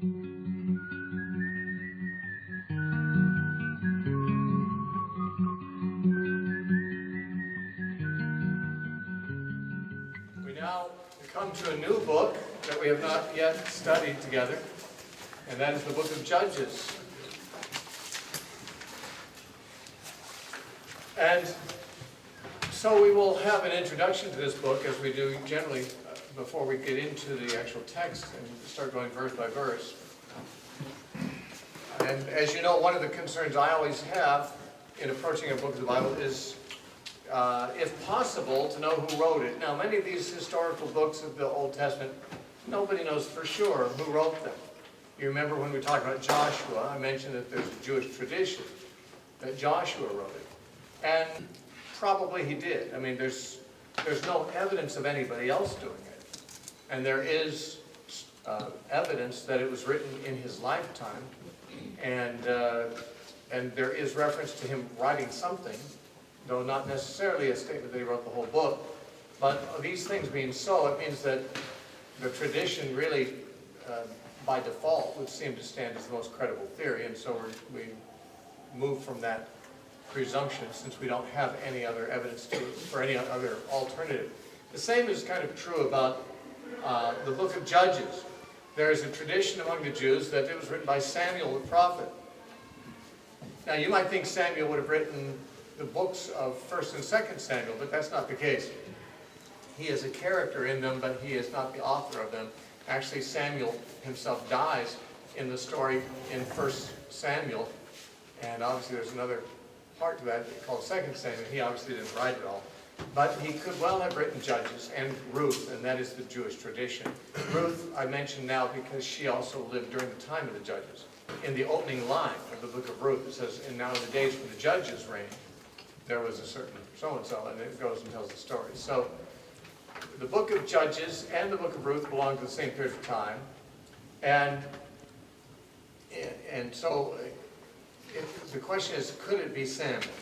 We now come to a new book that we have not yet studied together, and that is the book of Judges. And so we will have an introduction to this book, as we do generally before we get into the actual text and start going verse by verse. And as you know, one of the concerns I always have in approaching a book of the Bible is, if possible, to know who wrote it. Now, many of these historical books of the Old Testament, nobody knows for sure who wrote them. You remember when we talked about Joshua, I mentioned that there's a Jewish tradition that Joshua wrote it. And probably he did. I mean, there's no evidence of anybody else doing it. And there is evidence that it was written in his lifetime. And there is reference to him writing something, though not necessarily a statement that he wrote the whole book. But these things being so, it means that the tradition really, by default, would seem to stand as the most credible theory. And so we move from that presumption, since we don't have any other evidence for any other alternative. The same is kind of true about the book of Judges. There is a tradition among the Jews that it was written by Samuel the prophet. Now, you might think Samuel would have written the books of 1st and 2nd Samuel, but that's not the case. He is a character in them, but he is not the author of them. Actually, Samuel himself dies in the story in 1st Samuel, and obviously there's another part to that called 2nd Samuel. He obviously didn't write it all. But he could well have written Judges and Ruth, and that is the Jewish tradition. Ruth I mention now because she also lived during the time of the Judges. In the opening line of the book of Ruth, it says, "And now in the days when the judges reigned, there was a certain so-and-so," and it goes and tells the story. So the book of Judges and the book of Ruth belong to the same period of time. And so the question is, could it be Samuel?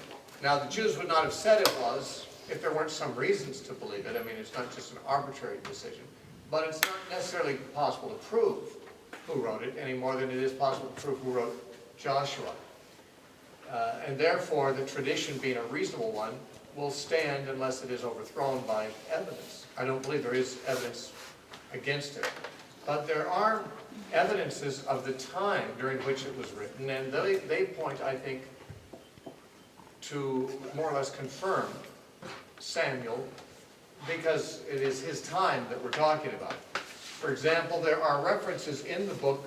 Now, the Jews would not have said it was if there weren't some reasons to believe it. I mean, it's not just an arbitrary decision. But it's not necessarily possible to prove who wrote it any more than it is possible to prove who wrote Joshua. And therefore, the tradition, being a reasonable one, will stand unless it is overthrown by evidence. I don't believe there is evidence against it. But there are evidences of the time during which it was written, and they point, I think, to more or less confirm Samuel, because it is his time that we're talking about. For example, there are references in the book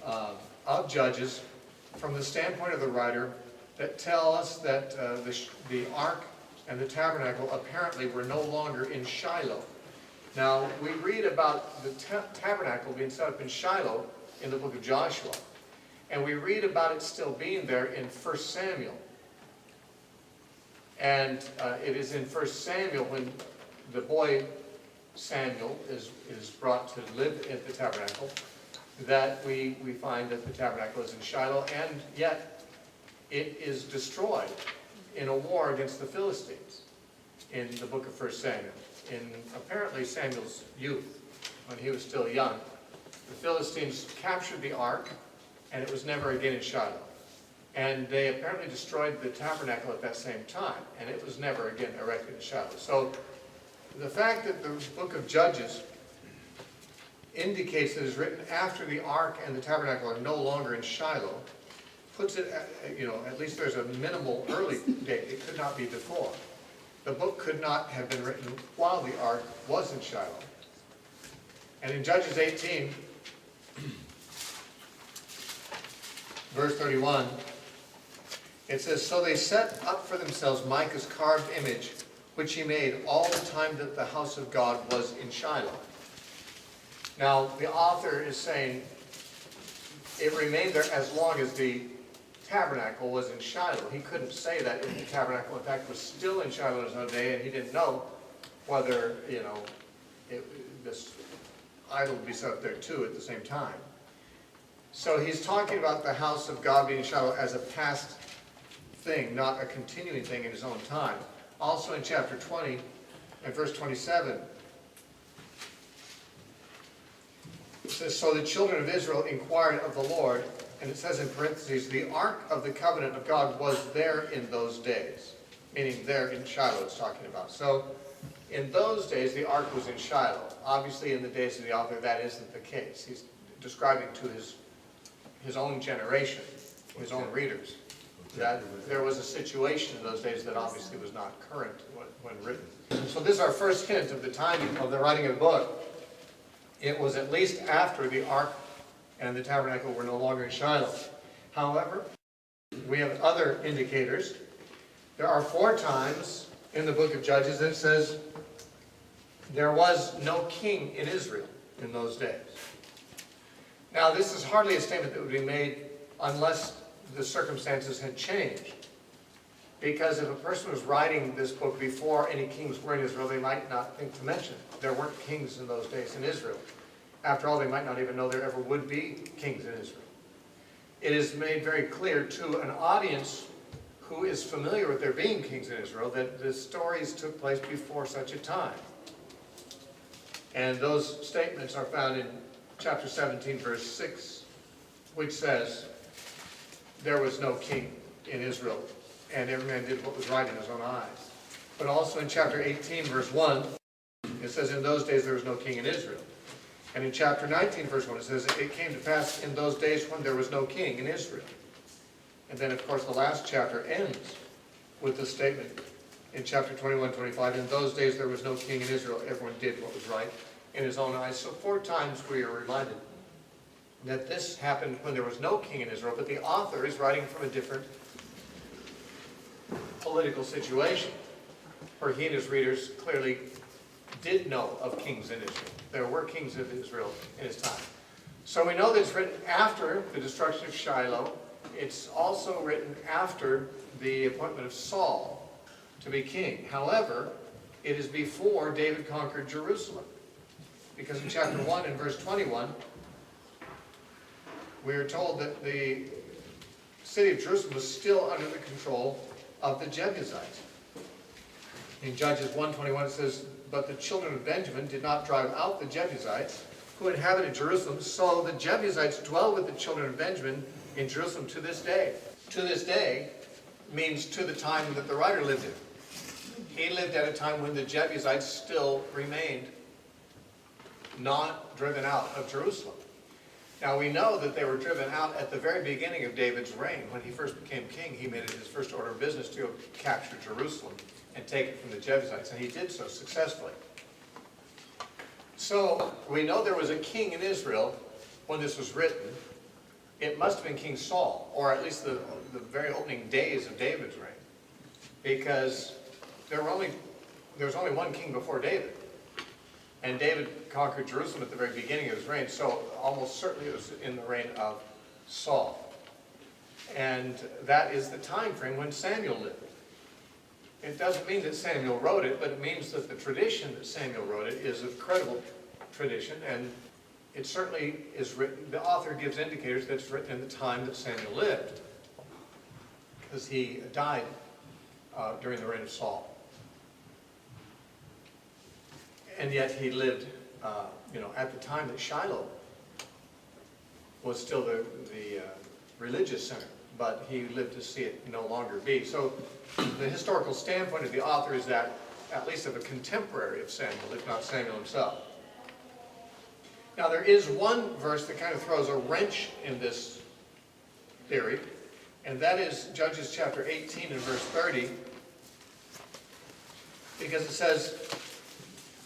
of Judges from the standpoint of the writer that tell us that the ark and the tabernacle apparently were no longer in Shiloh. Now, we read about the tabernacle being set up in Shiloh in the book of Joshua, and we read about it still being there in 1 Samuel. And it is in 1 Samuel when the boy Samuel is brought to live at the tabernacle that we find that the tabernacle is in Shiloh, and yet it is destroyed in a war against the Philistines in the book of 1 Samuel. In apparently Samuel's youth, when he was still young, the Philistines captured the ark, and it was never again in Shiloh. And they apparently destroyed the tabernacle at that same time, and it was never again erected in Shiloh. So the fact that the book of Judges indicates that it is written after the ark and the tabernacle are no longer in Shiloh puts it, at least there's a minimal early date. It could not be before. The book could not have been written while the ark was in Shiloh. And in Judges 18, verse 31, it says, "So they set up for themselves Micah's carved image, which he made all the time that the house of God was in Shiloh." Now, the author is saying it remained there as long as the tabernacle was in Shiloh. He couldn't say that if the tabernacle, in fact, was still in Shiloh in his day, and he didn't know whether, this idol would be set up there too at the same time. So he's talking about the house of God being in Shiloh as a past thing, not a continuing thing in his own time. Also in chapter 20 and verse 27, It says, so the children of Israel inquired of the Lord, and it says in parentheses, the ark of the covenant of God was there in those days. Meaning there in Shiloh it's talking about. So in those days the ark was in Shiloh. Obviously in the days of the author that isn't the case. He's describing to his own generation, his own readers, that there was a situation in those days that obviously was not current when written. So this is our first hint of the timing of the writing of the book. It was at least after the ark and the tabernacle were no longer in Shiloh. However, we have other indicators. There are 4 times in the book of Judges that it says there was no king in Israel in those days. Now this is hardly a statement that would be made unless the circumstances had changed. Because if a person was writing this book before any kings were in Israel, they might not think to mention it. There weren't kings in those days in Israel. After all, they might not even know there ever would be kings in Israel. It is made very clear to an audience who is familiar with there being kings in Israel that the stories took place before such a time. And those statements are found in chapter 17, verse 6, which says, there was no king in Israel, and every man did what was right in his own eyes. But also in chapter 18, verse 1, it says, in those days there was no king in Israel. And in chapter 19, verse 1, it says, it came to pass in those days when there was no king in Israel. And then, of course, the last chapter ends with the statement in chapter 21, 25, in those days there was no king in Israel, everyone did what was right in his own eyes. So 4 times we are reminded that this happened when there was no king in Israel, but the author is writing from a different political situation, where he and his readers clearly did know of kings in Israel. There were kings of Israel in his time. So we know that it's written after the destruction of Shiloh. It's also written after the appointment of Saul to be king. However, it is before David conquered Jerusalem. Because in chapter 1 and verse 21, we are told that the city of Jerusalem was still under the control of the Jebusites. In Judges 1:21 it says, but the children of Benjamin did not drive out the Jebusites who inhabited Jerusalem, so the Jebusites dwell with the children of Benjamin in Jerusalem to this day. To this day means to the time that the writer lived in. He lived at a time when the Jebusites still remained not driven out of Jerusalem. Now we know that they were driven out at the very beginning of David's reign. When he first became king, he made it his first order of business to capture Jerusalem and take it from the Jebusites, and he did so successfully. So we know there was a king in Israel when this was written. It must have been King Saul, or at least the very opening days of David's reign, because there was only one king before David. And David conquered Jerusalem at the very beginning of his reign, so almost certainly it was in the reign of Saul. And that is the time frame when Samuel lived. It doesn't mean that Samuel wrote it, but it means that the tradition that Samuel wrote it is a credible tradition, and it certainly is written, the author gives indicators that it's written in the time that Samuel lived, because he died during the reign of Saul. And yet he lived, at the time that Shiloh was still the religious center, but he lived to see it no longer be. So the historical standpoint of the author is that, at least of a contemporary of Samuel, if not Samuel himself. Now there is one verse that kind of throws a wrench in this theory, and that is Judges chapter 18 and verse 30, because it says,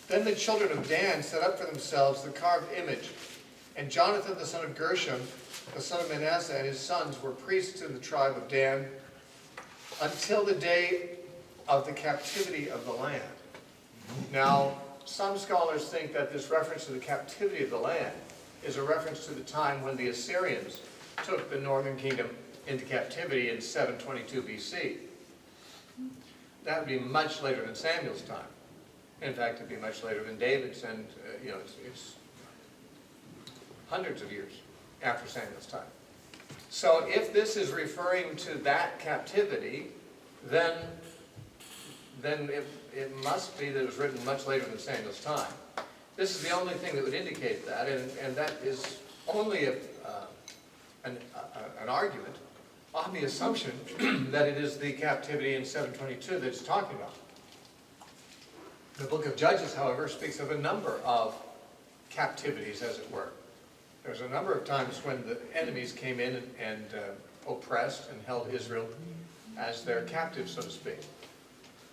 then the children of Dan set up for themselves the carved image, and Jonathan the son of Gershom, the son of Manasseh, and his sons were priests in the tribe of Dan until the day of the captivity of the land. Now, some scholars think that this reference to the captivity of the land is a reference to the time when the Assyrians took the northern kingdom into captivity in 722 BC. That would be much later than Samuel's time. In fact, it'd be much later than David's, and it's hundreds of years after Samuel's time. So if this is referring to that captivity, then it must be that it was written much later than Samuel's time. This is the only thing that would indicate that, and that is only an argument on the assumption that it is the captivity in 722 that it's talking about. The book of Judges, however, speaks of a number of captivities, as it were. There's a number of times when the enemies came in and oppressed and held Israel as their captives, so to speak.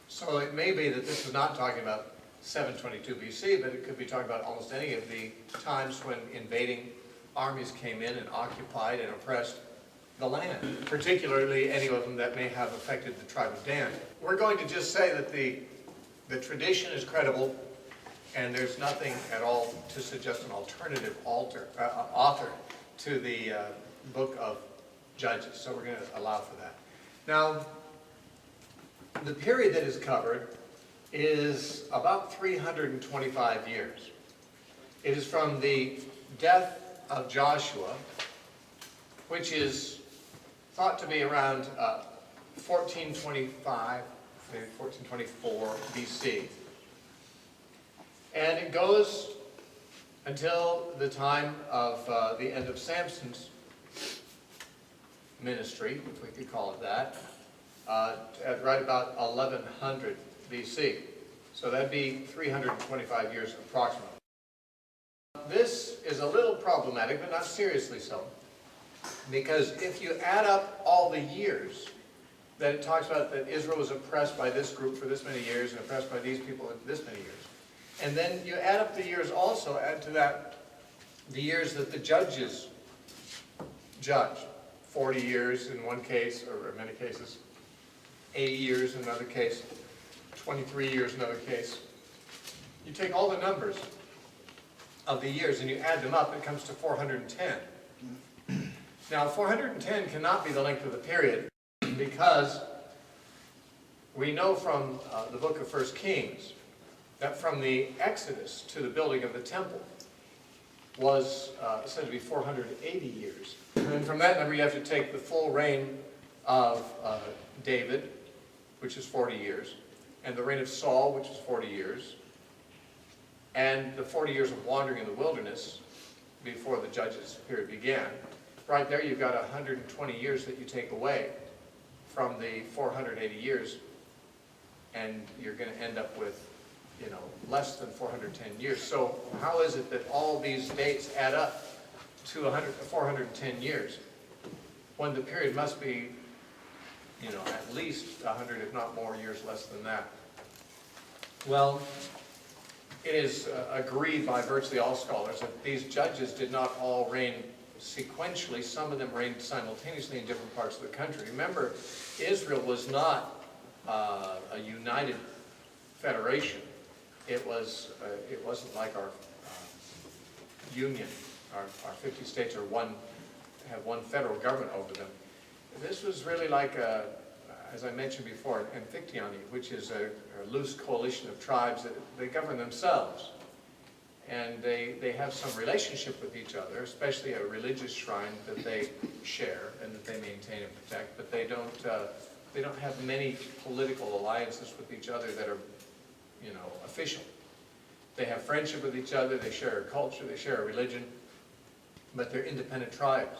So it may be that this is not talking about 722 BC, but it could be talking about almost any of the times when invading armies came in and occupied and oppressed the land, particularly any of them that may have affected the tribe of Dan. We're going to just say that the tradition is credible, and there's nothing at all to suggest an alternative author to the book of Judges, so we're going to allow for that. Now, the period that is covered is about 325 years. It is from the death of Joshua, which is thought to be around 1425, maybe 1424 BC. And it goes until the time of the end of Samson's ministry, if we could call it that, at right about 1100 BC. So that'd be 325 years approximately. This is a little problematic, but not seriously so, because if you add up all the years that it talks about that Israel was oppressed by this group for this many years and oppressed by these people for this many years, and then you add up the years also, add to that the years that the judges judged, 40 years in one case, or in many cases, 80 years in another case, 23 years in another case. You take all the numbers of the years and you add them up, it comes to 410. Now, 410 cannot be the length of the period because we know from the book of 1 Kings that from the Exodus to the building of the temple was said to be 480 years. And from that number you have to take the full reign of David, which is 40 years, and the reign of Saul, which is 40 years, and the 40 years of wandering in the wilderness before the judges period began. Right there you've got 120 years that you take away from the 480 years, and you're going to end up with, you know, less than 410 years. So how is it that all these dates add up to 410 years when the period must be, you know, at least 100, if not more, years less than that? Well, it is agreed by virtually all scholars that these judges did not all reign sequentially. Some of them reigned simultaneously in different parts of the country. Remember, Israel was not a united federation. It wasn't like our union. Our 50 states are have one federal government over them. This was really like as I mentioned before, an amphictyony, which is a loose coalition of tribes that they govern themselves. And they have some relationship with each other, especially a religious shrine that they share and that they maintain and protect, but they don't have many political alliances with each other that are, you know, official. They have friendship with each other, they share a culture, they share a religion, but they're independent tribes.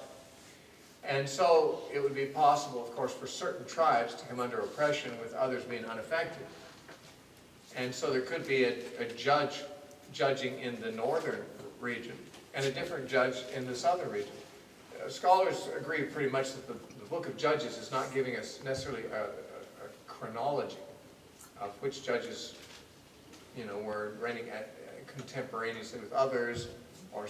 And so it would be possible, of course, for certain tribes to come under oppression with others being unaffected. And so there could be a judge judging in the northern region and a different judge in the southern region. Scholars agree pretty much that the book of Judges is not giving us necessarily a chronology of which judges, you know, were reigning contemporaneously with others or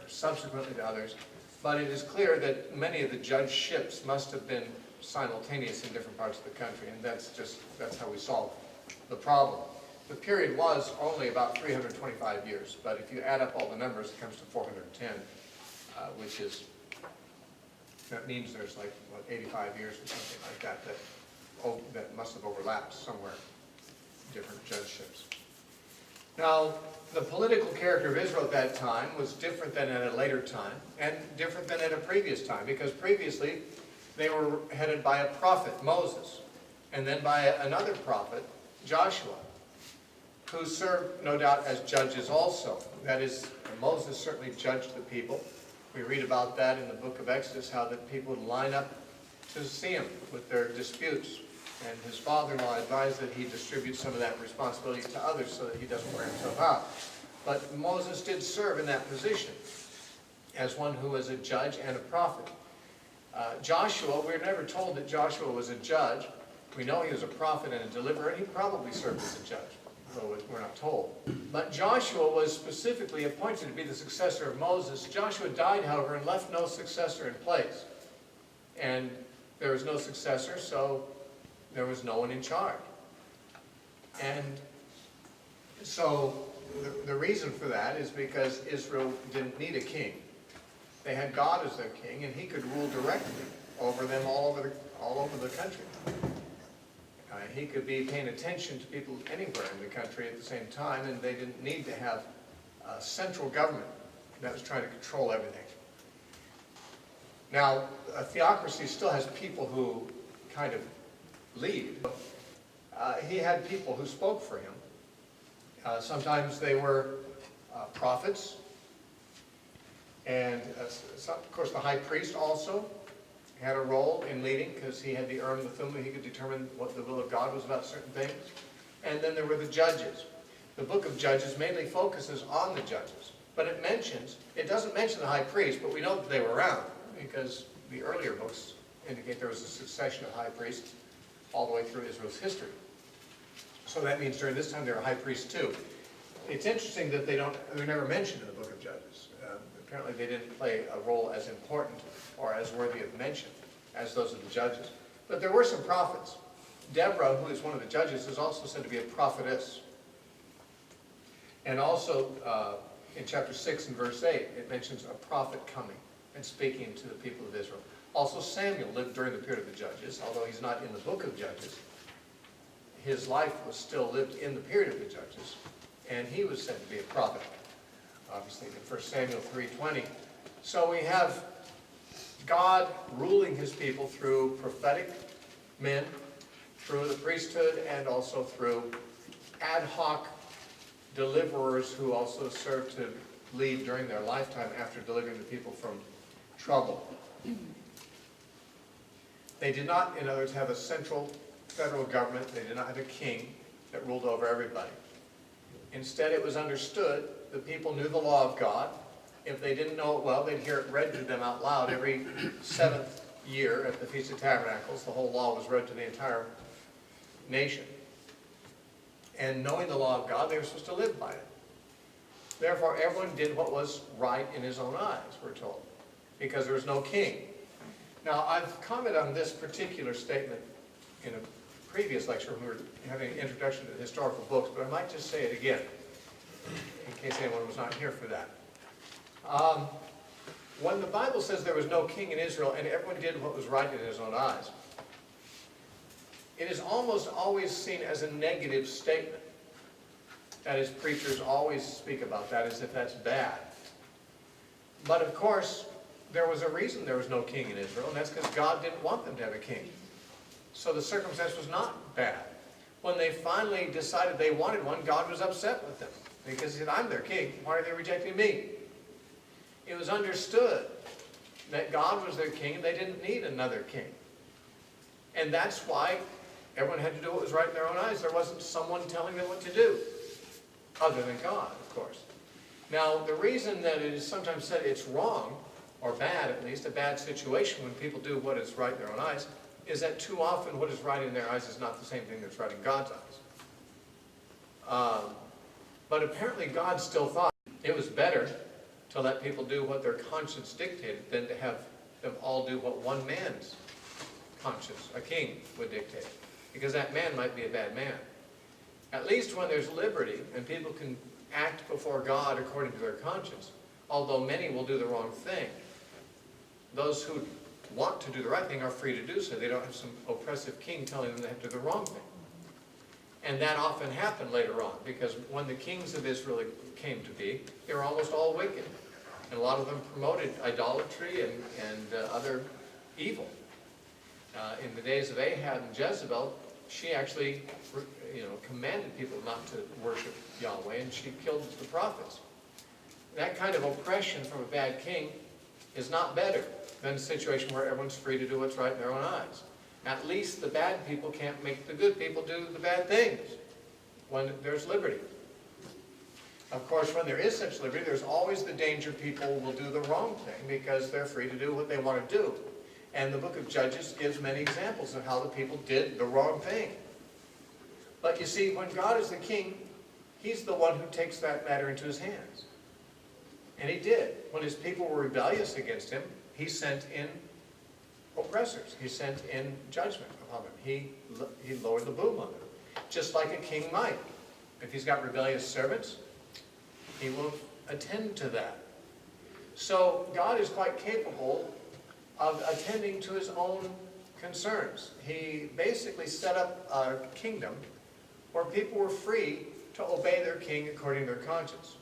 subsequently to others. But it is clear that many of the judgeships must have been simultaneous in different parts of the country, and that's how we solve the problem. The period was only about 325 years, but if you add up all the numbers, it comes to 410, which is, that means there's like, what, 85 years or something like that that must have overlapped somewhere, different judgeships. Now, the political character of Israel at that time was different than at a later time, and different than at a previous time, because previously they were headed by a prophet, Moses, and then by another prophet, Joshua. who served, no doubt, as judges also. That is, Moses certainly judged the people. We read about that in the book of Exodus, how the people would line up to see him with their disputes. And his father-in-law advised that he distribute some of that responsibility to others so that he doesn't wear himself out. But Moses did serve in that position as one who was a judge and a prophet. Joshua, we're never told that Joshua was a judge. We know he was a prophet and a deliverer, and he probably served as a judge, though we're not told. But Joshua was specifically appointed to be the successor of Moses. Joshua died, however, and left no successor in place. And there was no successor, so there was no one in charge. And so the reason for that is because Israel didn't need a king. They had God as their king, and he could rule directly over them all over the country. He could be paying attention to people anywhere in the country at the same time, and they didn't need to have a central government that was trying to control everything. Now, a theocracy still has people who kind of lead. He had people who spoke for him. Sometimes they were prophets, and of course the high priest also had a role in leading, because he had the Urim and the Thummim. He could determine what the will of God was about certain things. And then there were the judges. The book of Judges mainly focuses on the judges, but it doesn't mention the high priest, but we know that they were around, because the earlier books indicate there was a succession of high priests all the way through Israel's history. So that means during this time there were high priests too. It's interesting that they're never mentioned in the book of Judges. Apparently they didn't play a role as important or as worthy of mention as those of the judges. But there were some prophets. Deborah, who is one of the judges, is also said to be a prophetess. And also in chapter 6 and verse 8, it mentions a prophet coming and speaking to the people of Israel. Also Samuel lived during the period of the Judges, although he's not in the book of Judges. His life was still lived in the period of the Judges, and he was said to be a prophet. Obviously, in 1 Samuel 3:20. So we have God ruling his people through prophetic men, through the priesthood, and also through ad hoc deliverers who also serve to lead during their lifetime after delivering the people from trouble. They did not, in other words, have a central federal government. They did not have a king that ruled over everybody. Instead, it was understood the people knew the law of God. If they didn't know it well, they'd hear it read to them out loud every 7th year at the Feast of Tabernacles. The whole law was read to the entire nation. And knowing the law of God, they were supposed to live by it. Therefore, everyone did what was right in his own eyes, we're told, because there was no king. Now, I've commented on this particular statement in a previous lecture when we were having an introduction to historical books, but I might just say it again, in case anyone was not here for that. When the Bible says there was no king in Israel and everyone did what was right in his own eyes, it is almost always seen as a negative statement. That is, preachers always speak about that as if that's bad. But of course, there was a reason there was no king in Israel, and that's because God didn't want them to have a king. So the circumstance was not bad. When they finally decided they wanted one, God was upset with them, because he said, I'm their king. Why are they rejecting me? It was understood that God was their king, and they didn't need another king. And that's why everyone had to do what was right in their own eyes. There wasn't someone telling them what to do, other than God, of course. Now, the reason that it is sometimes said it's wrong, or bad at least, a bad situation when people do what is right in their own eyes, is that too often what is right in their eyes is not the same thing that's right in God's eyes. But apparently God still thought it was better to let people do what their conscience dictated than to have them all do what one man's conscience, a king, would dictate. Because that man might be a bad man. At least when there's liberty and people can act before God according to their conscience, although many will do the wrong thing, those who want to do the right thing are free to do so. They don't have some oppressive king telling them they have to do the wrong thing. And that often happened later on, because when the kings of Israel came to be, they were almost all wicked. And a lot of them promoted idolatry and other evil. In the days of Ahab and Jezebel, she actually, commanded people not to worship Yahweh, and she killed the prophets. That kind of oppression from a bad king is not better than a situation where everyone's free to do what's right in their own eyes. At least the bad people can't make the good people do the bad things when there's liberty. Of course, when there is such liberty, there's always the danger people will do the wrong thing because they're free to do what they want to do. And the book of Judges gives many examples of how the people did the wrong thing. But you see, when God is the king, he's the one who takes that matter into his hands. And he did. When his people were rebellious against him, he sent in oppressors. He sent in judgment upon them. He lowered the boom on them. Just like a king might. If he's got rebellious servants, he will attend to that. So God is quite capable of attending to his own concerns. He basically set up a kingdom where people were free to obey their king according to their conscience.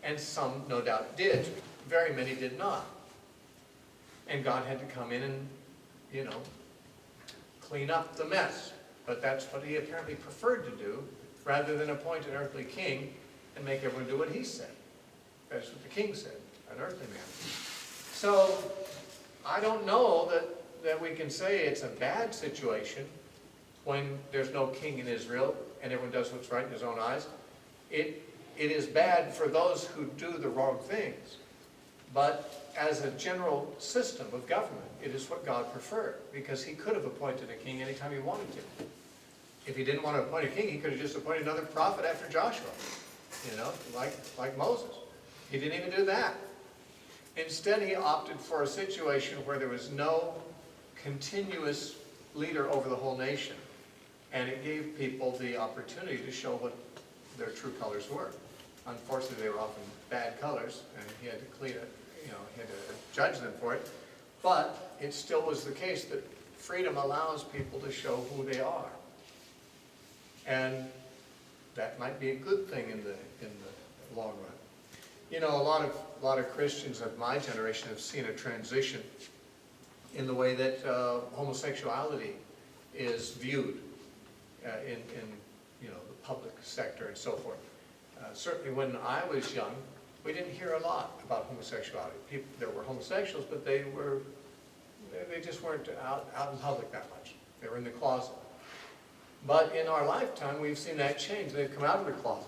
And some, no doubt, did. Very many did not. And God had to come in and, clean up the mess. But that's what he apparently preferred to do, rather than appoint an earthly king and make everyone do what he said. That's what the king said, an earthly man. So, I don't know that we can say it's a bad situation when there's no king in Israel and everyone does what's right in his own eyes. It is bad for those who do the wrong things. But as a general system of government, it is what God preferred, because he could have appointed a king anytime he wanted to. If he didn't want to appoint a king, he could have just appointed another prophet after Joshua, like Moses. He didn't even do that. Instead, he opted for a situation where there was no continuous leader over the whole nation, and it gave people the opportunity to show what their true colors were. Unfortunately, they were often bad colors, and he had to clean it, he had to judge them for it. But it still was the case that freedom allows people to show who they are. And that might be a good thing in the long run. A lot of Christians of my generation have seen a transition in the way that homosexuality is viewed in the public sector and so forth. Certainly when I was young, we didn't hear a lot about homosexuality. There were homosexuals, but they just weren't out in public that much. They were in the closet. But in our lifetime, we've seen that change. They've come out of the closet.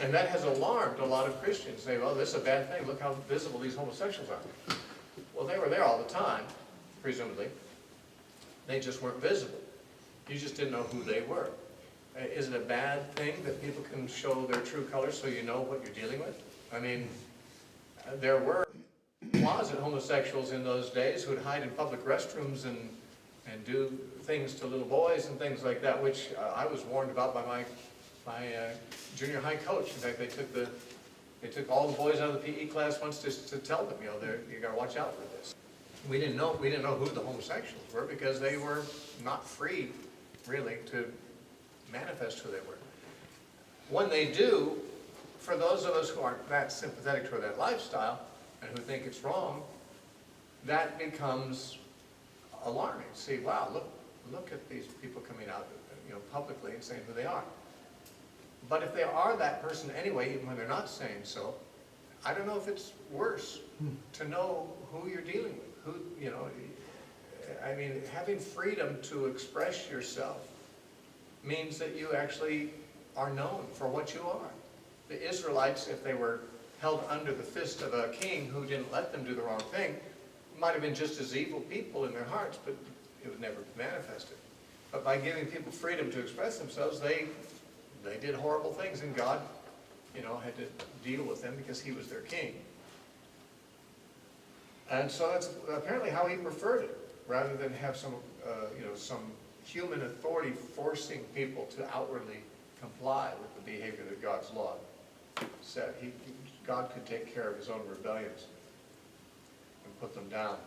And that has alarmed a lot of Christians. They say, well, this is a bad thing. Look how visible these homosexuals are. Well, they were there all the time, presumably. They just weren't visible. You just didn't know who they were. Is it a bad thing that people can show their true colors so you know what you're dealing with? I mean, there were closet homosexuals in those days who would hide in public restrooms and do things to little boys and things like that, which I was warned about by my junior high coach. In fact, they took all the boys out of the PE class once to tell them, you got to watch out for this. We didn't know who the homosexuals were because they were not free, really, to manifest who they were. When they do, for those of us who aren't that sympathetic toward that lifestyle and who think it's wrong, that becomes alarming. See, wow, look at these people coming out, publicly and saying who they are. But if they are that person anyway, even when they're not saying so, I don't know if it's worse to know who you're dealing with. Having freedom to express yourself means that you actually are known for what you are. The Israelites, if they were held under the fist of a king who didn't let them do the wrong thing, might have been just as evil people in their hearts, but it was never manifested. But by giving people freedom to express themselves, they did horrible things, and God, had to deal with them because he was their king. And so that's apparently how he preferred it, rather than have some human authority forcing people to outwardly comply with the behavior that God's law said. God could take care of his own rebellions and put them down.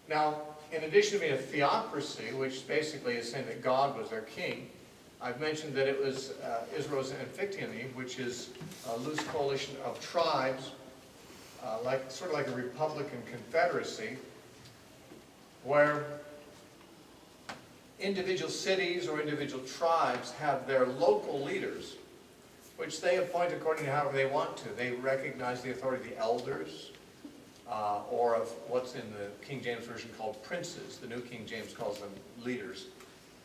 Now, in addition to being a theocracy, which basically is saying that God was their king, I've mentioned that it was Israel's Amphictyony, which is a loose coalition of tribes, sort of like a republican confederacy, where individual cities or individual tribes have their local leaders, which they appoint according to however they want to. They recognize the authority of the elders, or of what's in the King James Version called princes. The New King James calls them leaders.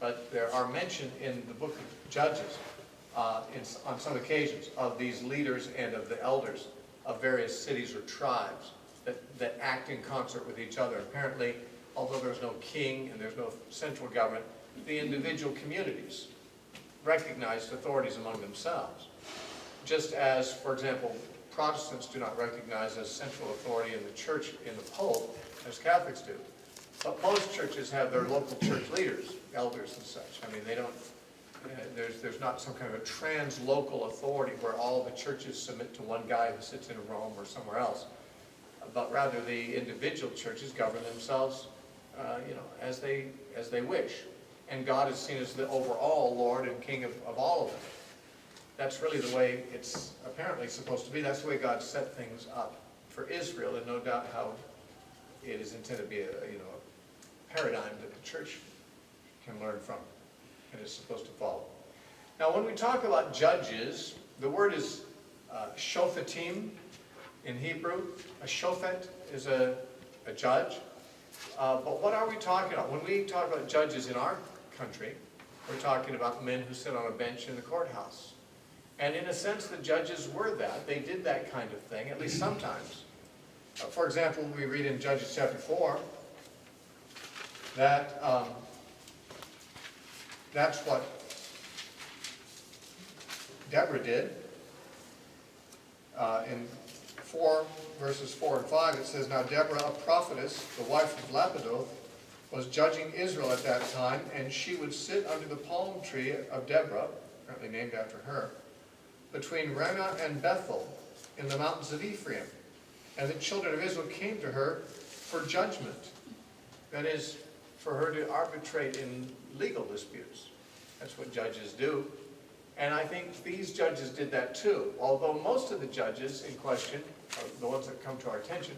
But there are mention in the book of Judges, on some occasions, of these leaders and of the elders of various cities or tribes that act in concert with each other. Apparently, although there's no king and there's no central government, the individual communities recognized authorities among themselves. Just as, for example, Protestants do not recognize as central authority in the church, in the Pope, as Catholics do. But most churches have their local church leaders, elders and such. I mean, they don't, there's not some kind of a trans-local authority where all the churches submit to one guy who sits in Rome or somewhere else. But rather, the individual churches govern themselves, as they wish. And God is seen as the overall Lord and King of all of them. That's really the way it's apparently supposed to be. That's the way God set things up for Israel, and no doubt how it is intended to be a paradigm that the church can learn from and is supposed to follow. Now, when we talk about judges, the word is shophatim in Hebrew. A shophet is a judge. But what are we talking about? When we talk about judges in our country, we're talking about men who sit on a bench in the courthouse. And in a sense, the judges were that. They did that kind of thing, at least sometimes. For example, we read in Judges chapter 4 that that's what Deborah did. In 4 verses 4 and 5, it says, "Now Deborah, a prophetess, the wife of Lapidoth, was judging Israel at that time, and she would sit under the palm tree of Deborah," apparently named after her, "between Ramah and Bethel in the mountains of Ephraim. And the children of Israel came to her for judgment." That is, for her to arbitrate in legal disputes. That's what judges do. And I think these judges did that too. Although most of the judges in question, the ones that come to our attention,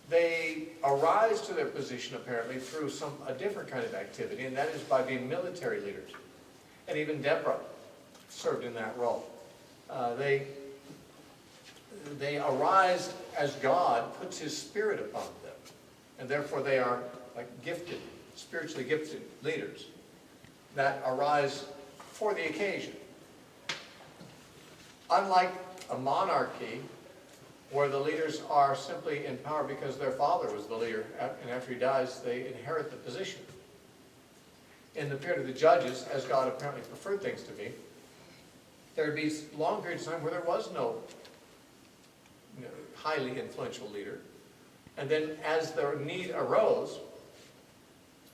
they arise to their position apparently through a different kind of activity, and that is by being military leaders. And even Deborah served in that role. They arise as God puts His Spirit upon them, and therefore they are like gifted, spiritually gifted leaders that arise for the occasion. Unlike a monarchy, where the leaders are simply in power because their father was the leader, and after he dies, they inherit the position. In the period of the judges, as God apparently preferred things to be, there would be long periods of time where there was no highly influential leader. And then as their need arose,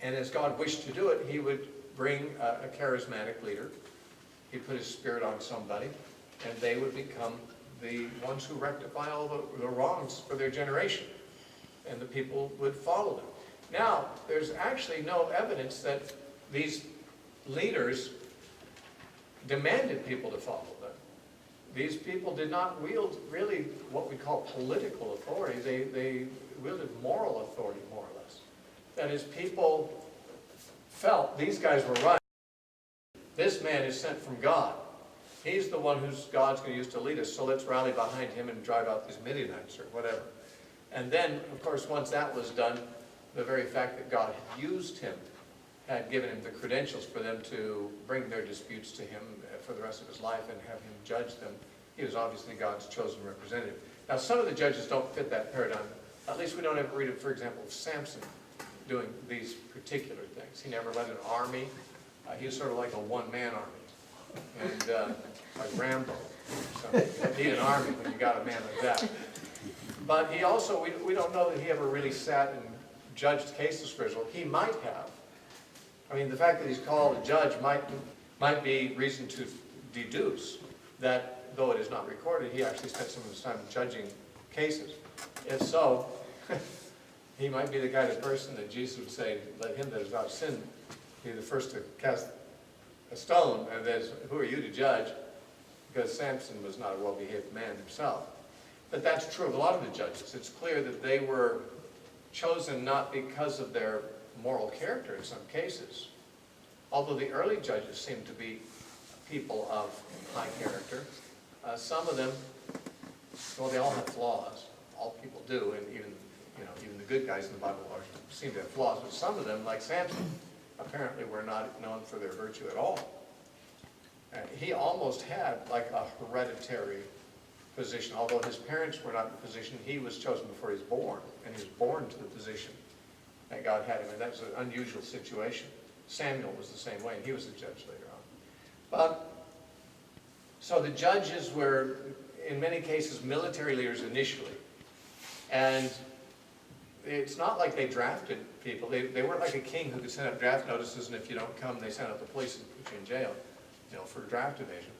and as God wished to do it, He would bring a charismatic leader. He'd put His Spirit on somebody, and they would become the ones who rectify all the wrongs for their generation. And the people would follow them. Now, there's actually no evidence that these leaders demanded people to follow them. These people did not wield really what we call political authority. They wielded moral authority, more or less. That is, people felt these guys were right. This man is sent from God. He's the one who's God's going to use to lead us, so let's rally behind him and drive out these Midianites or whatever. And then, of course, once that was done, the very fact that God had used him had given him the credentials for them to bring their disputes to him for the rest of his life and have him judge them. He was obviously God's chosen representative. Now, some of the judges don't fit that paradigm. At least we don't ever read, for example, of Samson doing these particular things. He never led an army. He was sort of like a one-man army. And like Rambo. So you don't need an army when you got a man like that. But he also, we don't know that he ever really sat and judged cases for Israel. He might have. I mean, the fact that he's called a judge might be reason to deduce that, though it is not recorded, he actually spent some of his time judging cases. If so, he might be the kind of person that Jesus would say, "Let him that is without sin be the first to cast a stone," and then, "Who are you to judge?" Because Samson was not a well-behaved man himself. But that's true of a lot of the judges. It's clear that they were chosen not because of their moral character in some cases. Although the early judges seem to be people of high character, some of them, well, they all have flaws. All people do, and even the good guys in the Bible seem to have flaws. But some of them, like Samson, apparently were not known for their virtue at all. He almost had like a hereditary position. Although his parents were not in the position, he was chosen before he was born, and he was born to the position that God had him. And that's an unusual situation. Samuel was the same way, and he was a judge later on. But so the judges were, in many cases, military leaders initially. And it's not like they drafted people. They weren't like a king who could send out draft notices, and if you don't come, they send out the police and put you in jail, for draft evasion.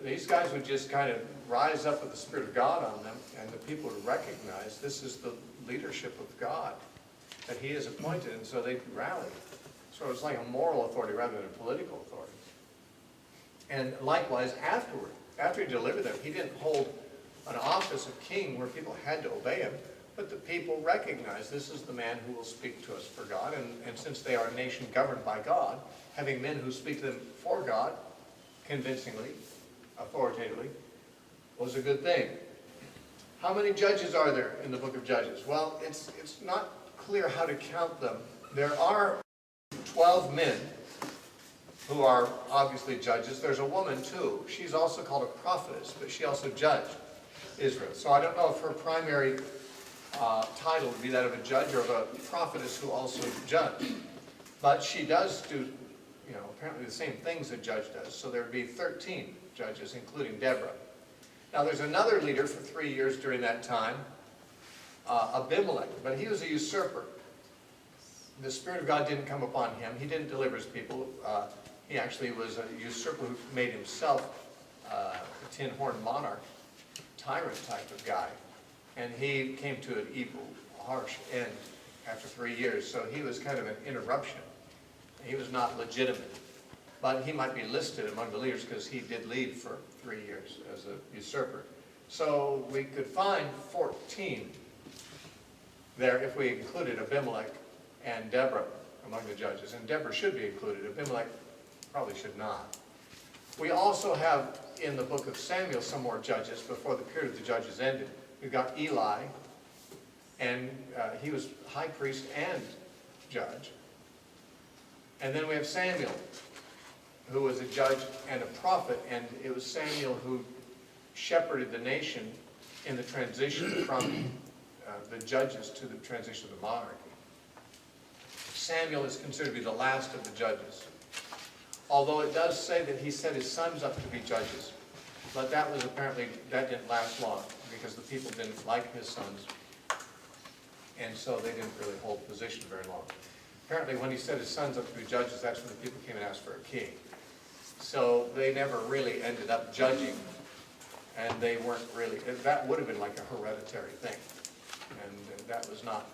These guys would just kind of rise up with the Spirit of God on them, and the people would recognize this is the leadership of God that He has appointed, and so they rallied. So it's like a moral authority rather than a political authority. And likewise, afterward, after He delivered them, He didn't hold an office of king where people had to obey Him, but the people recognized this is the man who will speak to us for God, and since they are a nation governed by God, having men who speak to them for God, convincingly, authoritatively, was a good thing. How many judges are there in the book of Judges? Well, it's not clear how to count them. There are 12 men who are obviously judges. There's a woman too. She's also called a prophetess, but she also judged Israel. So I don't know if her primary title would be that of a judge or of a prophetess who also judged. But she does do, apparently the same things a judge does. So there would be 13 judges, including Deborah. Now there's another leader for 3 years during that time, Abimelech, but he was a usurper. The Spirit of God didn't come upon him. He didn't deliver his people. He actually was a usurper who made himself a tin-horn monarch, tyrant type of guy. And he came to an evil, harsh end after 3 years. So he was kind of an interruption. He was not legitimate. But he might be listed among the leaders because he did lead for 3 years as a usurper. So we could find 14 there if we included Abimelech and Deborah among the judges. And Deborah should be included. Abimelech probably should not. We also have in the book of Samuel some more judges before the period of the judges ended. We've got Eli, and he was high priest and judge. And then we have Samuel, who was a judge and a prophet, and it was Samuel who shepherded the nation in the transition from the judges to the transition of the monarchy. Samuel is considered to be the last of the judges, although it does say that he set his sons up to be judges, but that didn't last long because the people didn't like his sons, and so they didn't really hold position very long. Apparently when he set his sons up to be judges, that's when the people came and asked for a king. So they never really ended up judging, and they weren't really, that would have been like a hereditary thing, and that was not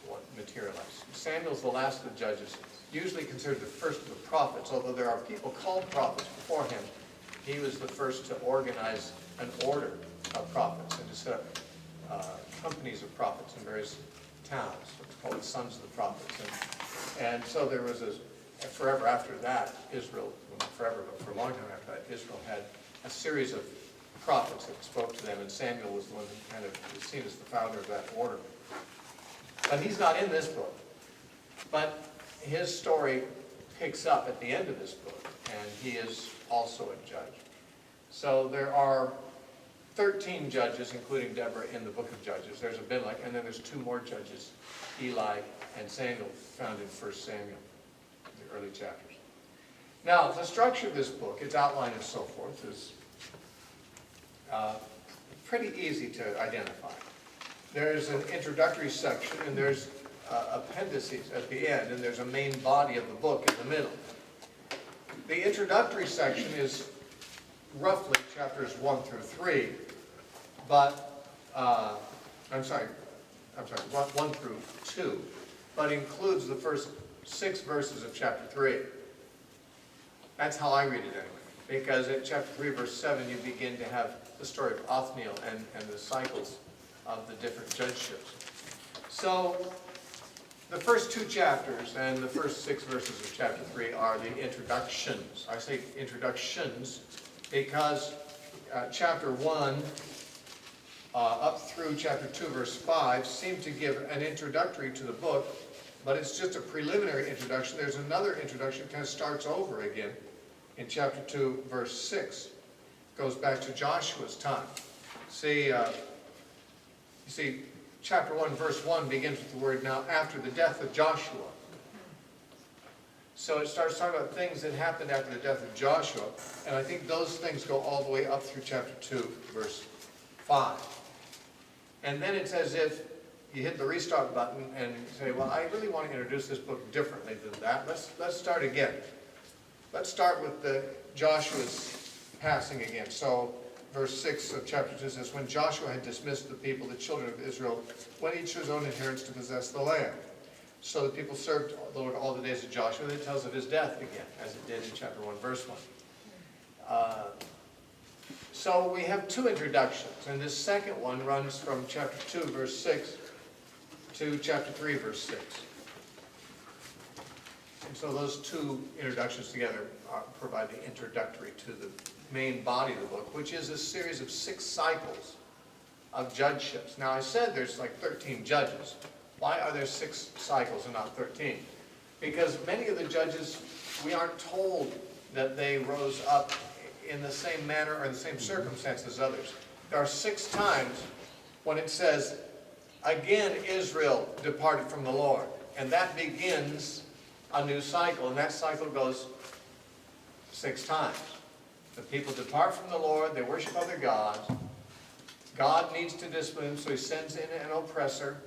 what materialized. Samuel's the last of the judges, usually considered the first of the prophets, although there are people called prophets before him. He was the first to organize an order of prophets and to set up companies of prophets in various towns. It's called the Sons of the Prophets. And so there was forever after that, Israel, well, not forever, but for a long time after that, Israel had a series of prophets that spoke to them, and Samuel was the one who kind of is seen as the founder of that order. But he's not in this book. But his story picks up at the end of this book, and he is also a judge. So there are 13 judges, including Deborah, in the book of Judges. There's Abimelech, and then there's 2 more judges, Eli and Samuel, found in 1 Samuel, the early chapters. Now, the structure of this book, its outline and so forth, is pretty easy to identify. There's an introductory section, and there's appendices at the end, and there's a main body of the book in the middle. The introductory section is roughly chapters 1 through 3, but, I'm sorry, 1 through 2, but includes the first 6 verses of chapter 3. That's how I read it anyway, because at chapter 3, verse 7, you begin to have the story of Othniel and the cycles of the different judgeships. So, The first 2 chapters and the first 6 verses of chapter 3 are the introductions. I say introductions because chapter 1 up through chapter 2 verse 5 seem to give an introductory to the book, but it's just a preliminary introduction. There's another introduction that kind of starts over again in chapter 2 verse 6. Goes back to Joshua's time. See, you see, chapter 1 verse 1 begins with the word, now after the death of Joshua. So it starts talking about things that happened after the death of Joshua, and I think those things go all the way up through chapter 2 verse 5. And then it's as if you hit the restart button and say, well, I really want to introduce this book differently than that. Let's start again. Let's start with the Joshua's passing again. So verse 6 of chapter 2 says, when Joshua had dismissed the people, the children of Israel went each to his own inheritance to possess the land. So the people served the Lord all the days of Joshua. Then it tells of his death again, as it did in chapter 1, verse 1. So we have 2 introductions, and this second one runs from chapter 2, verse 6 to chapter 3, verse 6. And so those 2 introductions together provide the introductory to the main body of the book, which is a series of 6 cycles of judgeships. Now I said there's like 13 judges. Why are there 6 cycles and not 13? Because many of the judges, we aren't told that they rose up in the same manner or in the same circumstances as others. There are 6 times when it says, again Israel departed from the Lord. And that begins a new cycle, and that cycle goes 6 times. The people depart from the Lord, they worship other gods. God needs to discipline them, so he sends in an oppressor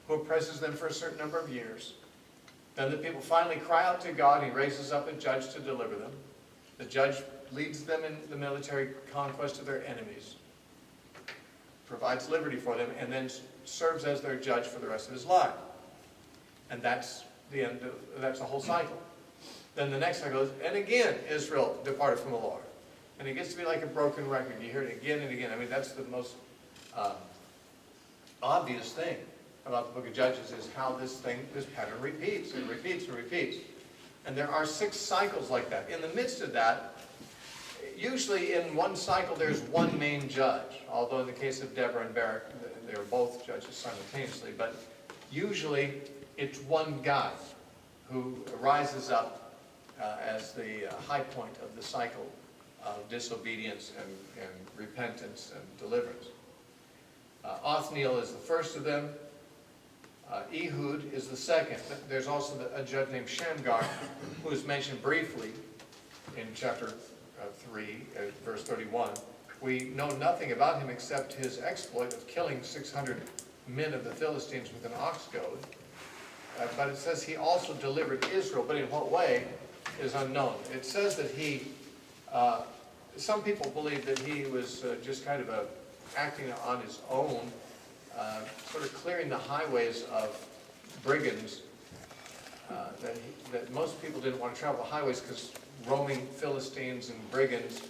who oppresses them for a certain number of years. Then the people finally cry out to God, he raises up a judge to deliver them. The judge leads them in the military conquest of their enemies, provides liberty for them, and then serves as their judge for the rest of his life. And that's the end of, that's the whole cycle. Then the next cycle goes, and again Israel departed from the Lord. And it gets to be like a broken record. You hear it again and again. I mean, that's the most obvious thing about the book of Judges is how this pattern repeats and repeats and repeats. And there are 6 cycles like that. In the midst of that, usually in one cycle there's one main judge. Although in the case of Deborah and Barak, they were both judges simultaneously. But usually it's one guy who rises up as the high point of the cycle of disobedience and repentance and deliverance. Othniel is the first of them. Ehud is the second. There's also a judge named Shamgar, who is mentioned briefly in chapter 3, verse 31. We know nothing about him except his exploit of killing 600 men of the Philistines with an ox goad. But it says he also delivered Israel, but in what way is unknown. It says that he, some people believe that he was just kind of acting on his own, sort of clearing the highways of brigands, that most people didn't want to travel the highways because roaming Philistines and brigands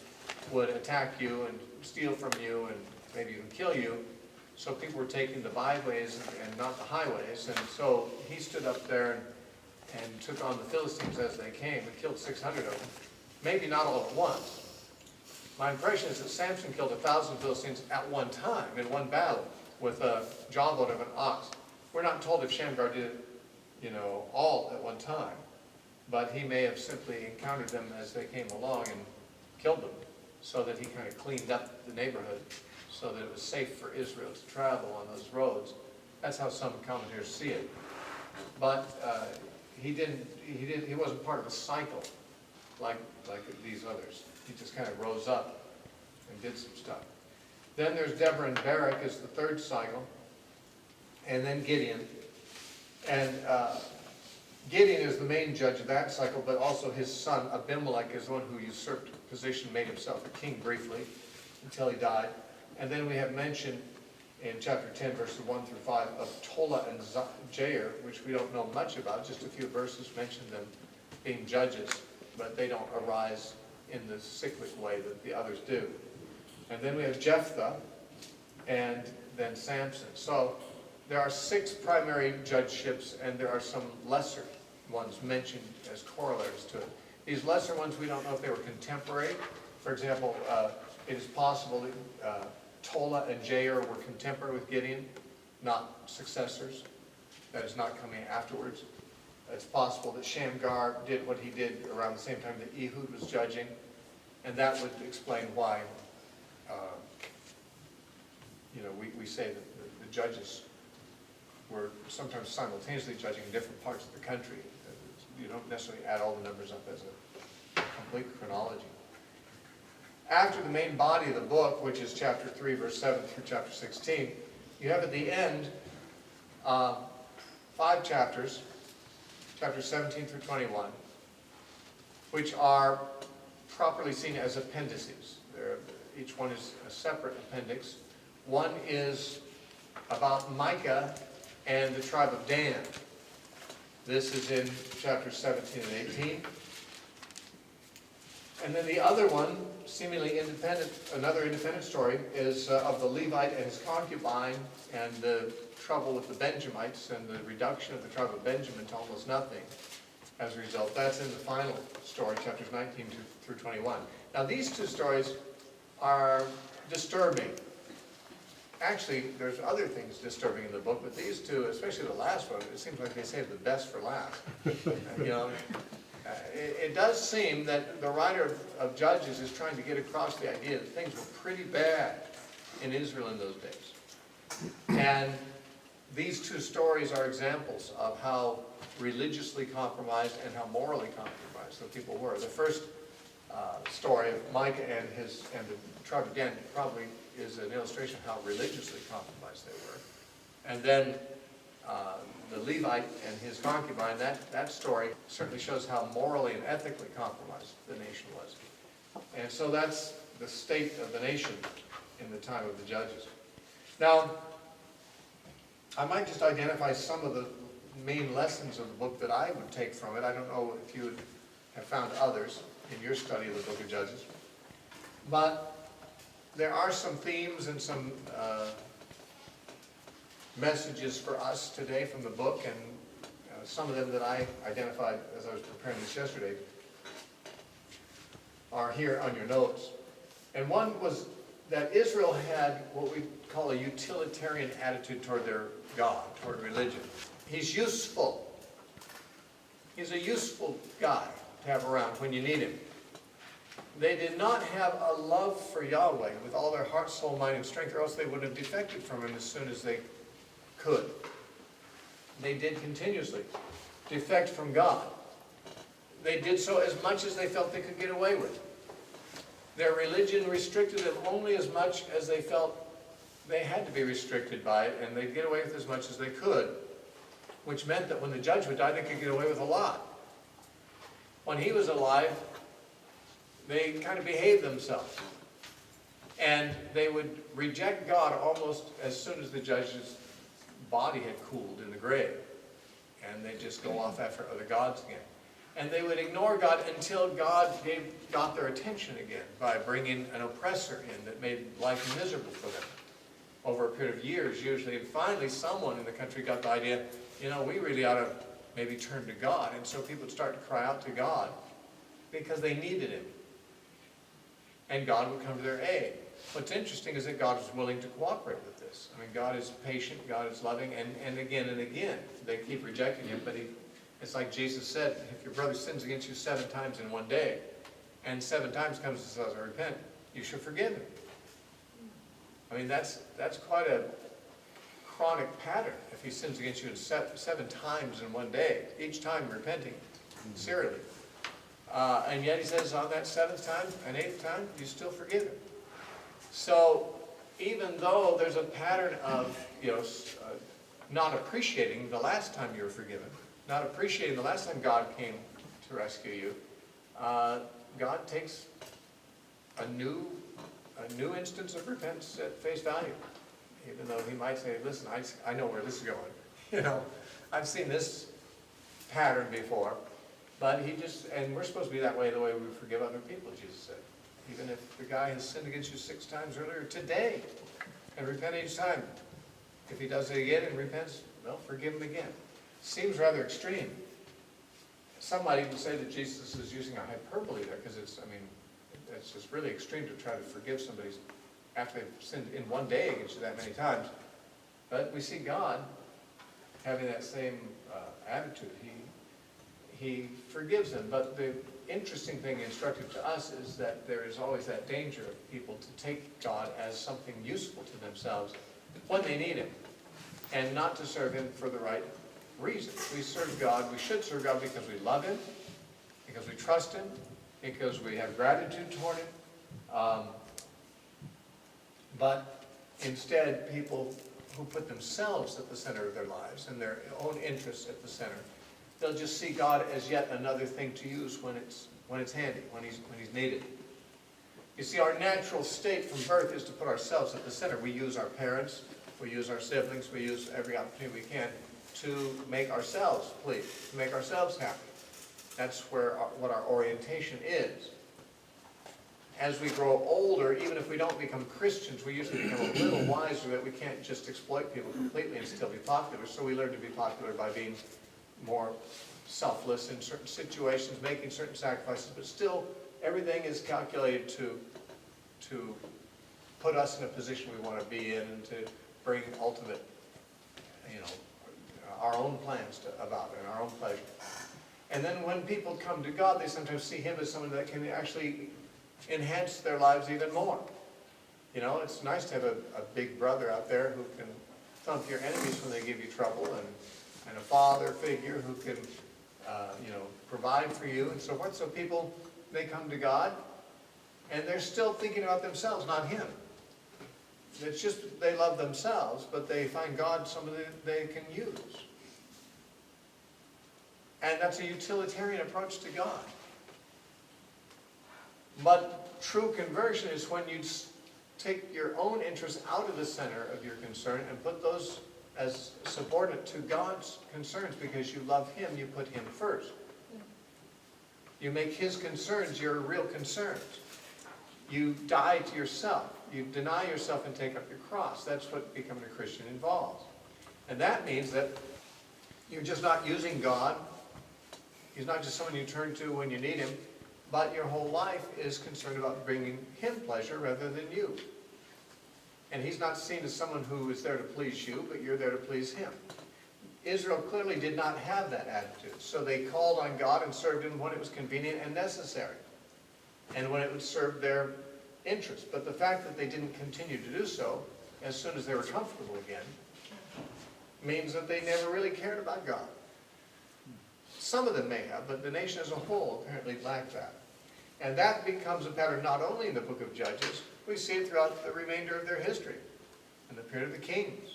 would attack you and steal from you and maybe even kill you. So people were taking the byways and not the highways. And so he stood up there and took on the Philistines as they came and killed 600 of them. Maybe not all at once. My impression is that Samson killed 1,000 Philistines at one time in one battle with a jawbone of an ox. We're not told if Shamgar did it, all at one time. But he may have simply encountered them as they came along and killed them so that he kind of cleaned up the neighborhood so that it was safe for Israel to travel on those roads. That's how some commentators see it. But he wasn't part of a cycle like these others. He just kind of rose up and did some stuff. Then there's Deborah and Barak as the third cycle, and then Gideon. And Gideon is the main judge of that cycle, but also his son Abimelech is the one who usurped position, made himself a king briefly until he died. And then we have mention in chapter 10, verses 1 through 5, of Tola and Jair, which we don't know much about. Just a few verses mention them being judges, but they don't arise in the cyclic way that the others do. And then we have Jephthah, and then Samson. So there are 6 primary judgeships, and there are some lesser ones mentioned as corollaries to it. These lesser ones, we don't know if they were contemporary. For example, it is possible that Tola and Jair were contemporary with Gideon, not successors. That is not coming afterwards. It's possible that Shamgar did what he did around the same time that Ehud was judging, and that would explain why we say that the judges were sometimes simultaneously judging in different parts of the country. You don't necessarily add all the numbers up as a complete chronology. After the main body of the book, which is chapter 3, verse 7 through chapter 16, you have at the end 5 chapters, chapters 17 through 21, which are properly seen as appendices. Each one is a separate appendix. One is about Micah and the tribe of Dan. This is in chapters 17 and 18. And then the other one, seemingly independent, another independent story, is of the Levite and his concubine and the trouble with the Benjamites and the reduction of the tribe of Benjamin to almost nothing as a result. That's in the final story, chapters 19 through 21. Now these 2 stories are disturbing. Actually, there's other things disturbing in the book, but these 2, especially the last one, it seems like they saved the best for last. It does seem that the writer of Judges is trying to get across the idea that things were pretty bad in Israel in those days. And these 2 stories are examples of how religiously compromised and how morally compromised the people were. The first story of Micah and the tribe of Dan probably is an illustration of how religiously compromised they were. And then the Levite and his concubine, that story certainly shows how morally and ethically compromised the nation was. And so that's the state of the nation in the time of the judges. Now, I might just identify some of the main lessons of the book that I would take from it. I don't know if you have found others in your study of the book of Judges. But there are some themes and some messages for us today from the book, and some of them that I identified as I was preparing this yesterday are here on your notes. And one was that Israel had what we call a utilitarian attitude toward their God, toward religion. He's useful. He's a useful guy to have around when you need him. They did not have a love for Yahweh with all their heart, soul, mind, and strength, or else they would have defected from him as soon as they could. They did continuously defect from God. They did so as much as they felt they could get away with. Their religion restricted them only as much as they felt they had to be restricted by it, and they'd get away with as much as they could, which meant that when the judge would die, they could get away with a lot. When he was alive, they kind of behaved themselves. And they would reject God almost as soon as the judge's body had cooled in the grave. And they'd just go off after other gods again. And they would ignore God until God got their attention again by bringing an oppressor in that made life miserable for them over a period of years usually. And finally someone in the country got the idea, we really ought to maybe turn to God. And so people would start to cry out to God because they needed him. And God would come to their aid. What's interesting is that God was willing to cooperate with this. I mean, God is patient, God is loving, and again, they keep rejecting him, but it's like Jesus said, if your brother sins against you 7 times in one day, and 7 times comes and says, I repent, you should forgive him. I mean, that's quite a chronic pattern. If he sins against you 7 times in one day, each time repenting sincerely. And yet he says on that 7th time and 8th time, you still forgive him. So even though there's a pattern of not appreciating the last time you were forgiven, not appreciating the last time God came to rescue you, God takes a new instance of repentance at face value. Even though he might say, listen, I know where this is going. I've seen this pattern before. But and we're supposed to be that way the way we forgive other people, Jesus said. Even if the guy has sinned against you 6 times earlier, today, and repent each time. If he does it again and repents, well, forgive him again. Seems rather extreme. Some might even say that Jesus is using a hyperbole there, because it's just really extreme to try to forgive somebody after they've sinned in one day against you that many times. But we see God having that same attitude. He forgives them. But the interesting thing, instructive to us, is that there is always that danger of people to take God as something useful to themselves when they need him, and not to serve him for the right reasons. We serve God, we should serve God because we love him, because we trust him, because we have gratitude toward him. But instead, people who put themselves at the center of their lives and their own interests at the center, they'll just see God as yet another thing to use when it's handy, when he's needed. You see, our natural state from birth is to put ourselves at the center. We use our parents, we use our siblings, we use every opportunity we can to make ourselves pleased, to make ourselves happy. That's what our orientation is. As we grow older, even if we don't become Christians, we usually become a little wiser that we can't just exploit people completely and still be popular. So we learn to be popular by being more selfless in certain situations, making certain sacrifices, but still everything is calculated to put us in a position we want to be in and to bring ultimate, our own plans about it and our own pleasure. And then when people come to God, they sometimes see him as someone that can actually enhance their lives even more. It's nice to have a big brother out there who can thump your enemies when they give you trouble, and a father figure who can, provide for you and so forth. So people, they come to God, and they're still thinking about themselves, not him. It's just they love themselves, but they find God somebody they can use. And that's a utilitarian approach to God. But true conversion is when you take your own interests out of the center of your concern and put those as subordinate to God's concerns. Because you love him, you put him first. You make his concerns your real concerns. You die to yourself. You deny yourself and take up your cross. That's what becoming a Christian involves. And that means that you're just not using God. He's not just someone you turn to when you need him, but your whole life is concerned about bringing him pleasure rather than you. And he's not seen as someone who is there to please you, but you're there to please him. Israel clearly did not have that attitude, so they called on God and served him when it was convenient and necessary, and when it would serve their interests. But the fact that they didn't continue to do so as soon as they were comfortable again means that they never really cared about God. Some of them may have, but the nation as a whole apparently lacked that. And that becomes a pattern not only in the book of Judges, we see it throughout the remainder of their history, in the period of the kings,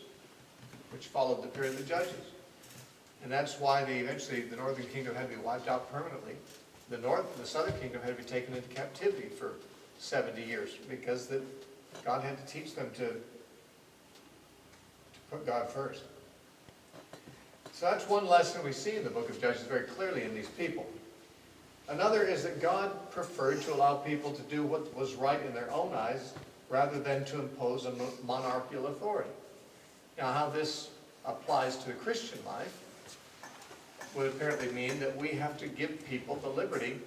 which followed the period of the judges. And that's why eventually the northern kingdom had to be wiped out permanently. The southern kingdom had to be taken into captivity for 70 years, because God had to teach them to put God first. So that's one lesson we see in the book of Judges very clearly in these people. Another is that God preferred to allow people to do what was right in their own eyes rather than to impose a monarchical authority. Now, how this applies to the Christian life would apparently mean that we have to give people the liberty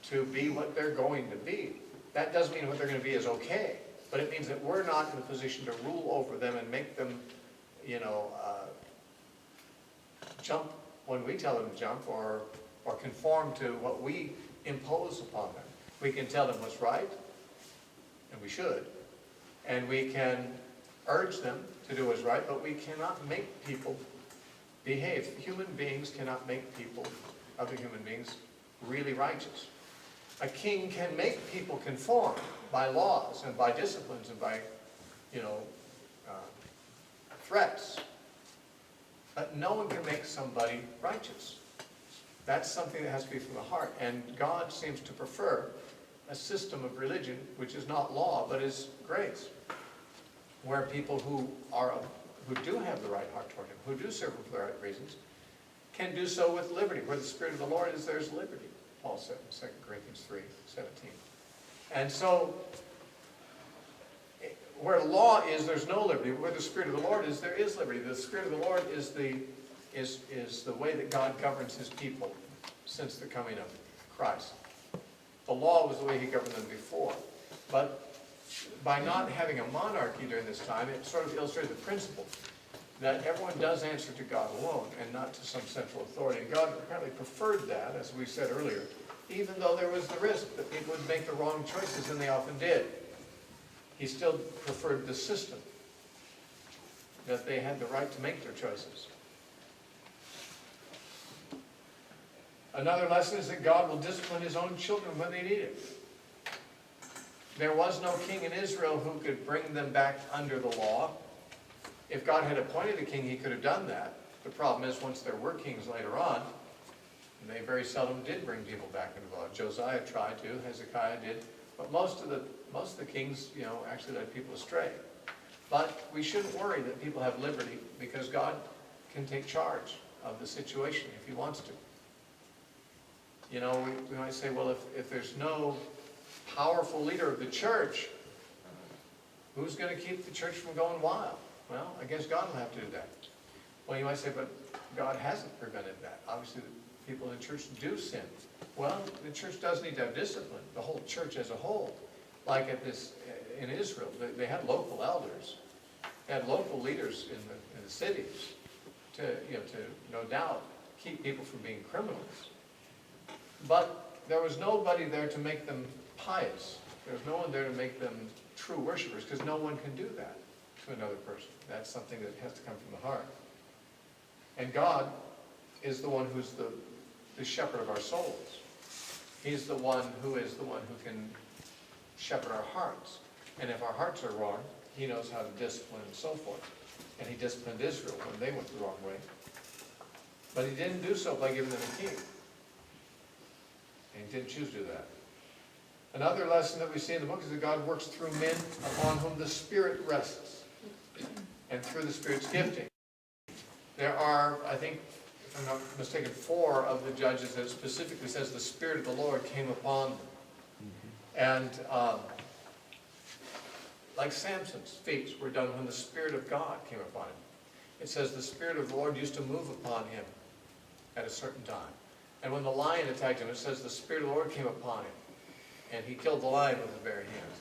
to be what they're going to be. That doesn't mean what they're going to be is okay, but it means that we're not in a position to rule over them and make them, jump when we tell them to jump, or conform to what we impose upon them. We can tell them what's right, and we should, and we can urge them to do what's right, but we cannot make people behave. Human beings cannot make other human beings, really righteous. A king can make people conform by laws and by disciplines and by, threats. But no one can make somebody righteous. That's something that has to be from the heart. And God seems to prefer a system of religion which is not law, but is grace, where people who do have the right heart toward him, who do serve him for the right reasons, can do so with liberty. Where the Spirit of the Lord is, there's liberty, Paul said in 2 Corinthians 3:17. And so where law is, there's no liberty. Where the Spirit of the Lord is, there is liberty. The Spirit of the Lord is the way that God governs his people since the coming of Christ. The law was the way he governed them before. But by not having a monarchy during this time, it sort of illustrated the principle that everyone does answer to God alone and not to some central authority. And God apparently preferred that, as we said earlier, even though there was the risk that people would make the wrong choices, and they often did. He still preferred the system, that they had the right to make their choices. Another lesson is that God will discipline his own children when they need it. There was no king in Israel who could bring them back under the law. If God had appointed a king, he could have done that. The problem is, once there were kings later on, they very seldom did bring people back into the law. Josiah tried to, Hezekiah did, but most of the kings, actually led people astray. But we shouldn't worry that people have liberty, because God can take charge of the situation if he wants to. We might say, well, if there's no powerful leader of the church, who's going to keep the church from going wild? Well, I guess God will have to do that. Well, you might say, but God hasn't prevented that. Obviously, the people in the church do sin. Well, the church does need to have discipline, the whole church as a whole. Like in Israel, they had local elders. They had local leaders in the cities to no doubt keep people from being criminals. But there was nobody there to make them pious. There was no one there to make them true worshipers, because no one can do that to another person. That's something that has to come from the heart. And God is the one who's the shepherd of our souls. He's the one who can shepherd our hearts. And if our hearts are wrong, he knows how to discipline and so forth. And he disciplined Israel when they went the wrong way. But he didn't do so by giving them a king. And he didn't choose to do that. Another lesson that we see in the book is that God works through men upon whom the Spirit rests, and through the Spirit's gifting. There are, I think, if I'm not mistaken, 4 of the judges that specifically says the Spirit of the Lord came upon them. And like Samson's feats were done when the Spirit of God came upon him. It says the Spirit of the Lord used to move upon him at a certain time. And when the lion attacked him, it says the Spirit of the Lord came upon him, and he killed the lion with his bare hands.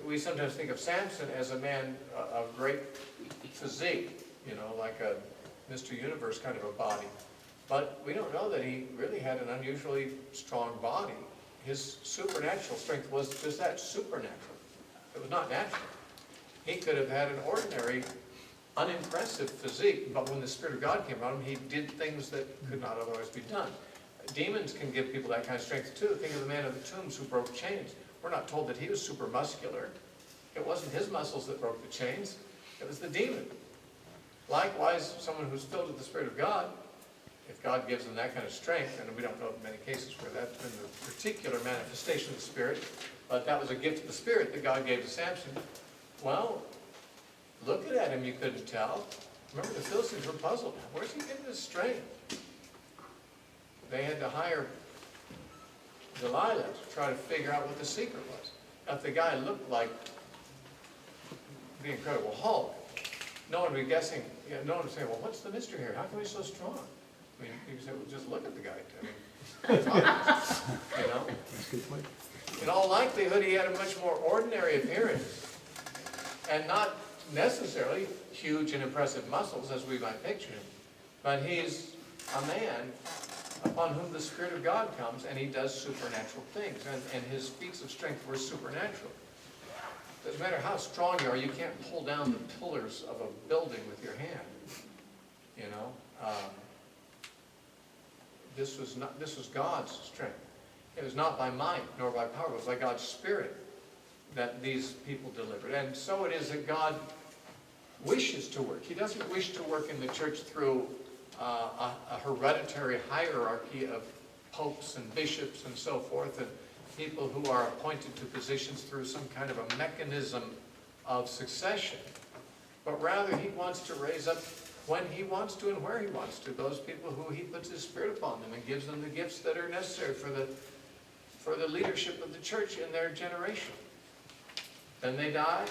We sometimes think of Samson as a man of great physique, like a Mr. Universe kind of a body. But we don't know that he really had an unusually strong body. His supernatural strength was just that, supernatural. It was not natural. He could have had an ordinary, unimpressive physique, but when the Spirit of God came on him, he did things that could not otherwise be done. Demons can give people that kind of strength too. Think of the man of the tombs who broke chains. We're not told that he was super muscular. It wasn't his muscles that broke the chains. It was the demon. Likewise, someone who's filled with the Spirit of God, if God gives them that kind of strength, and we don't know of many cases where that's been the particular manifestation of the Spirit, but that was a gift of the Spirit that God gave to Samson. Well, looking at him, you couldn't tell. Remember, the Philistines were puzzled. Where's he getting this strength? They had to hire Delilah to try to figure out what the secret was. Now, if the guy looked like the Incredible Hulk, no one would be guessing, no one would say, well, what's the mystery here? How come he's so strong? I mean, you could say, well, just look at the guy. It's obvious, That's a good point. In all likelihood, he had a much more ordinary appearance, and not necessarily huge and impressive muscles as we might picture him, but he's a man upon whom the Spirit of God comes, and he does supernatural things, and his feats of strength were supernatural. Doesn't matter how strong you are, you can't pull down the pillars of a building with your hand. This was God's strength. It was not by might nor by power, it was by God's Spirit that these people delivered. And so it is that God wishes to work. He doesn't wish to work in the church through a hereditary hierarchy of popes and bishops and so forth, and people who are appointed to positions through some kind of a mechanism of succession. But rather, he wants to raise up when he wants to and where he wants to, those people who he puts his Spirit upon them and gives them the gifts that are necessary for the leadership of the church in their generation. Then they die,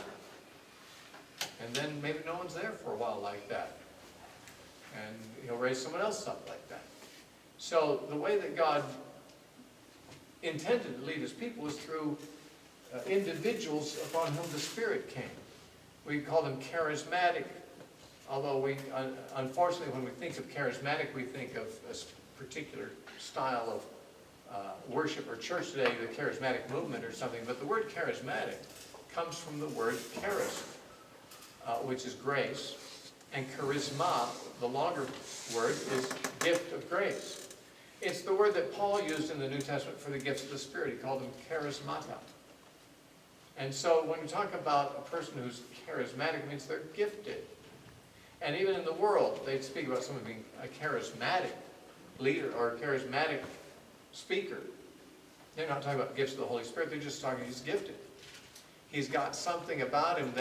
And then maybe no one's there for a while like that. And he'll raise someone else up like that. So the way that God intended to lead his people was through individuals upon whom the Spirit came. We call them charismatic, although we, unfortunately, when we think of charismatic, we think of a particular style of worship or church today, the charismatic movement or something. But the word charismatic comes from the word charis, which is grace, and charisma, the longer word, is gift of grace. It's the word that Paul used in the New Testament for the gifts of the Spirit. He called them charismata. And so when you talk about a person who's charismatic, it means they're gifted. And even in the world, they speak about someone being a charismatic leader or a charismatic speaker. They're not talking about gifts of the Holy Spirit, they're just talking he's gifted. He's got something about him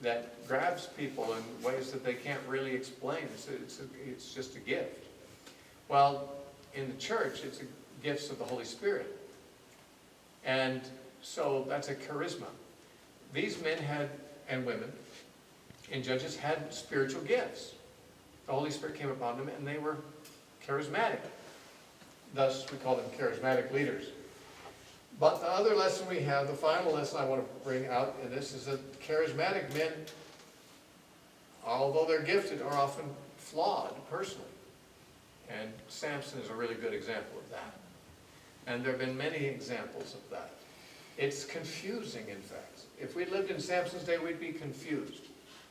that grabs people in ways that they can't really explain. It's just a gift. Well, in the church, it's gifts of the Holy Spirit. And so that's a charisma. These men had, and women, in Judges, had spiritual gifts. The Holy Spirit came upon them and they were charismatic. Thus, we call them charismatic leaders. But the other lesson we have, the final lesson I want to bring out in this, is that charismatic men, although they're gifted, are often flawed personally. And Samson is a really good example of that. And there have been many examples of that. It's confusing, in fact. If we lived in Samson's day, we'd be confused.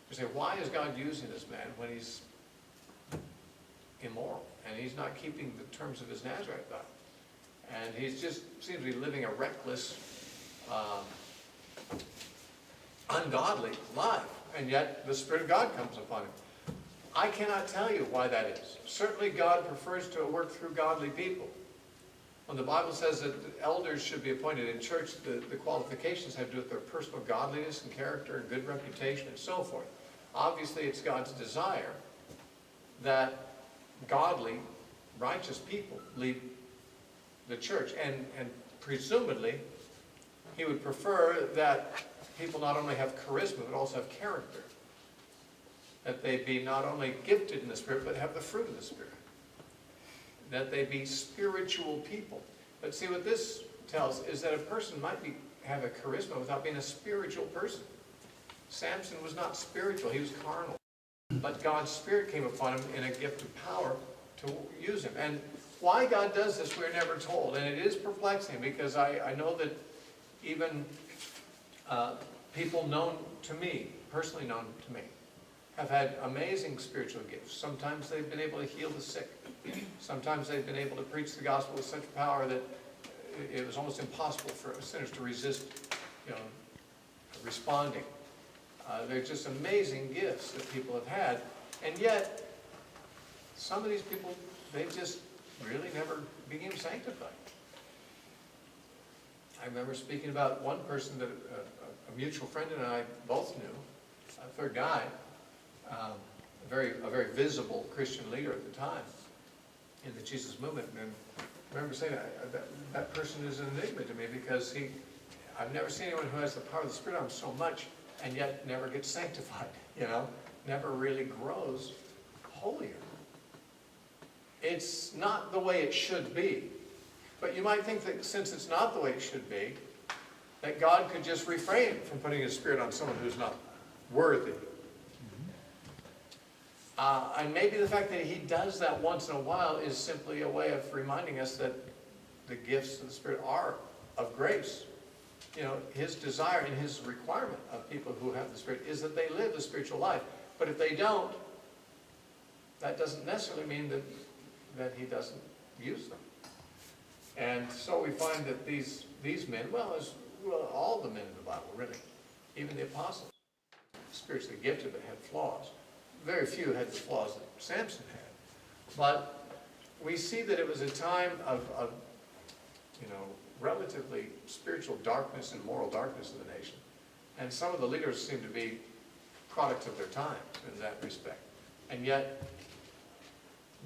We say, why is God using this man when he's immoral and he's not keeping the terms of his Nazarite vow? And he just seems to be living a reckless, ungodly life. And yet the Spirit of God comes upon him. I cannot tell you why that is. Certainly God prefers to work through godly people. When the Bible says that elders should be appointed in church, the qualifications have to do with their personal godliness and character and good reputation and so forth. Obviously, it's God's desire that godly, righteous people lead the church. And presumably, he would prefer that people not only have charisma, but also have character. That they be not only gifted in the Spirit, but have the fruit of the Spirit. That they be spiritual people. But see, what this tells is that a person might have a charisma without being a spiritual person. Samson was not spiritual, he was carnal. But God's Spirit came upon him in a gift of power to use him. And why God does this, we're never told. And it is perplexing, because I know that even people known to me, personally known to me, have had amazing spiritual gifts. Sometimes they've been able to heal the sick. Sometimes they've been able to preach the gospel with such power that it was almost impossible for sinners to resist, responding. They're just amazing gifts that people have had. And yet, some of these people, they just really never became sanctified. I remember speaking about one person that a mutual friend and I both knew, a third guy, a very visible Christian leader at the time in the Jesus movement. And I remember saying that person is an enigma to me, because I've never seen anyone who has the power of the Spirit on him so much and yet never gets sanctified, never really grows holier. It's not the way it should be. But you might think that since it's not the way it should be, that God could just refrain from putting His Spirit on someone who's not worthy. And maybe the fact that He does that once in a while is simply a way of reminding us that the gifts of the Spirit are of grace. His desire and His requirement of people who have the Spirit is that they live a spiritual life. But if they don't, that doesn't necessarily mean that He doesn't use them. And so we find that these men, all the men in the Bible, really, even the apostles, spiritually gifted but had flaws. Very few had the flaws that Samson had. But we see that it was a time of relatively spiritual darkness and moral darkness in the nation. And some of the leaders seem to be products of their time in that respect. And yet,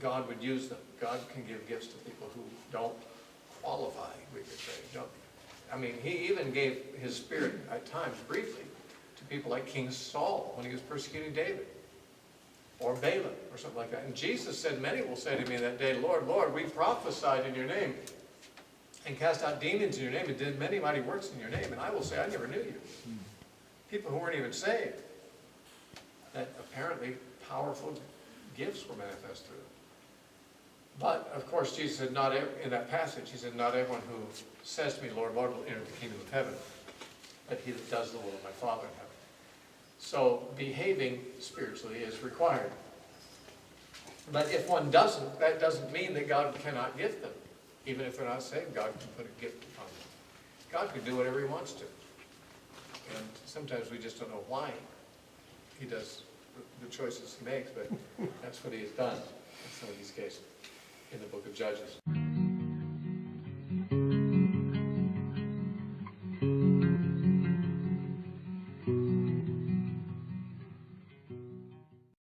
God would use them. God can give gifts to people who don't qualify, we could say. He even gave His Spirit at times, briefly, to people like King Saul when he was persecuting David, or Balaam, or something like that. And Jesus said, many will say to me that day, Lord, Lord, we prophesied in your name, and cast out demons in your name, and did many mighty works in your name. And I will say, I never knew you. People who weren't even saved. That apparently powerful gifts were manifest through them. But, of course, Jesus said, in that passage, he said, not everyone who says to me, Lord, Lord, will enter the kingdom of heaven, but he that does the will of my Father in heaven. So, behaving spiritually is required. But if one doesn't, that doesn't mean that God cannot gift them. Even if they're not saved, God can put a gift upon them. God can do whatever he wants to. And sometimes we just don't know why he does the choices he makes, but that's what he has done in some of these cases in the book of Judges.